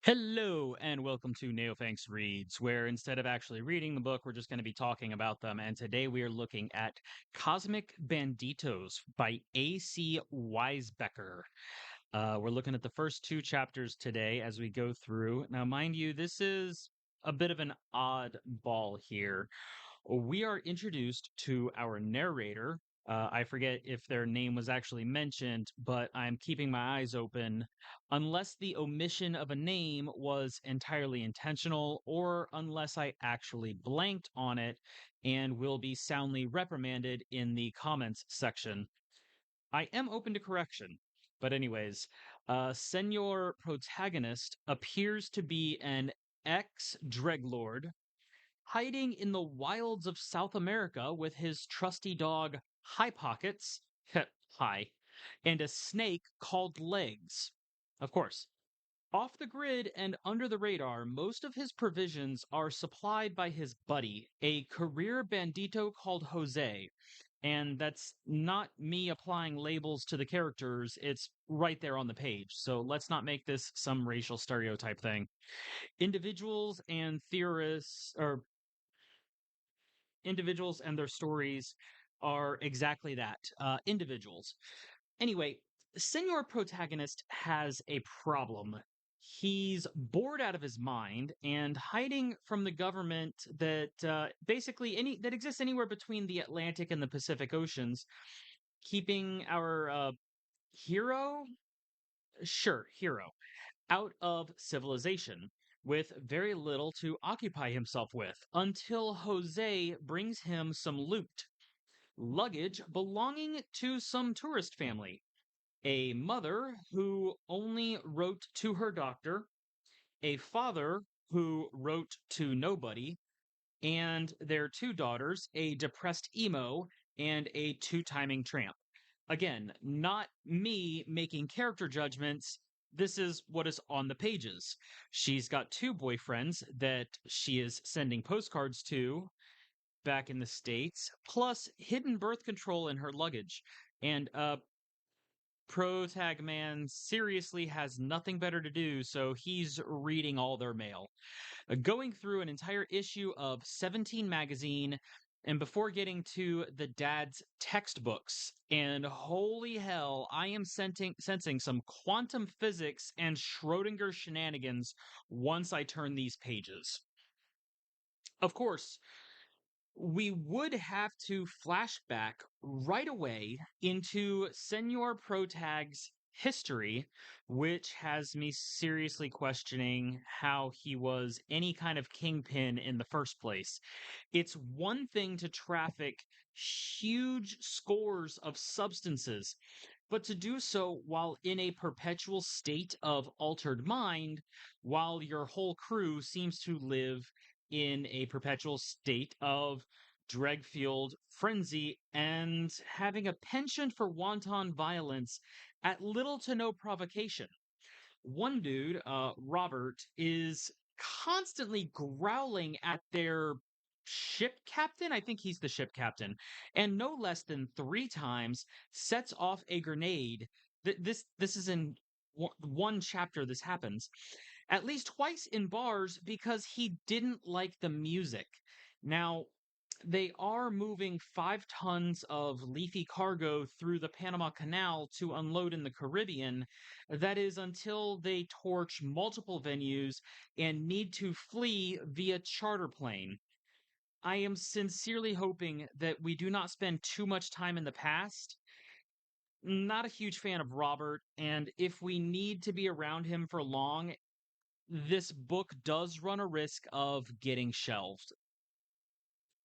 Hello and welcome to Neofanx Reads, where instead of actually reading the book, we're just going to be talking about them. And today we are looking at Cosmic Banditos by A.C. Weisbecker. We're looking at the first two chapters today as we go through. Now, mind you, this is a bit of an odd ball here. We are introduced to our narrator. I forget if their name was actually mentioned, but I'm keeping my eyes open unless the omission of a name was entirely intentional or unless I actually blanked on it and will be soundly reprimanded in the comments section. I am open to correction. But, anyways, Senor Protagonist appears to be an ex Dreglord hiding in the wilds of South America with his trusty dog High Pockets, Hi, and a snake called Legs. Of course, off the grid and under the radar, most of his provisions are supplied by his buddy, a career bandito called Jose. And that's not me applying labels to the characters, it's right there on the page. So let's not make this some racial stereotype thing. Individuals and theorists, or individuals and their stories are exactly that, individuals. Anyway, Senor Protagonist has a problem. He's bored out of his mind and hiding from the government that basically any that exists anywhere between the Atlantic and the Pacific Oceans, keeping our hero, sure, hero, out of civilization with very little to occupy himself with until Jose brings him some loot, luggage belonging to some tourist family, a mother who only wrote to her doctor, a father who wrote to nobody, and their two daughters, a depressed emo and a two-timing tramp. Again, not me making character judgments. This is what is on the pages. She's got two boyfriends that she is sending postcards to back in the States, plus hidden birth control in her luggage. And Protag Man seriously has nothing better to do, so he's reading all their mail. Going through an entire issue of 17 magazine, and before getting to the dad's textbooks. And holy hell, I am sensing some quantum physics and Schrodinger shenanigans once I turn these pages. Of course, we would have to flashback right away into Senor Protag's history, which has me seriously questioning how he was any kind of kingpin in the first place. It's one thing to traffic huge scores of substances, but to do so while in a perpetual state of altered mind, while your whole crew seems to live in a perpetual state of drug fueled frenzy and having a penchant for wanton violence at little to no provocation. One dude, Robert, is constantly growling at their ship captain. I think he's the ship captain, and no less than three times sets off a grenade. This is in one chapter. This happens at least twice in bars because he didn't like the music. Now, they are moving 5 tons of leafy cargo through the Panama Canal to unload in the Caribbean. That is until they torch multiple venues and need to flee via charter plane. I am sincerely hoping that we do not spend too much time in the past. Not a huge fan of Robert, and if we need to be around him for long, this book does run a risk of getting shelved.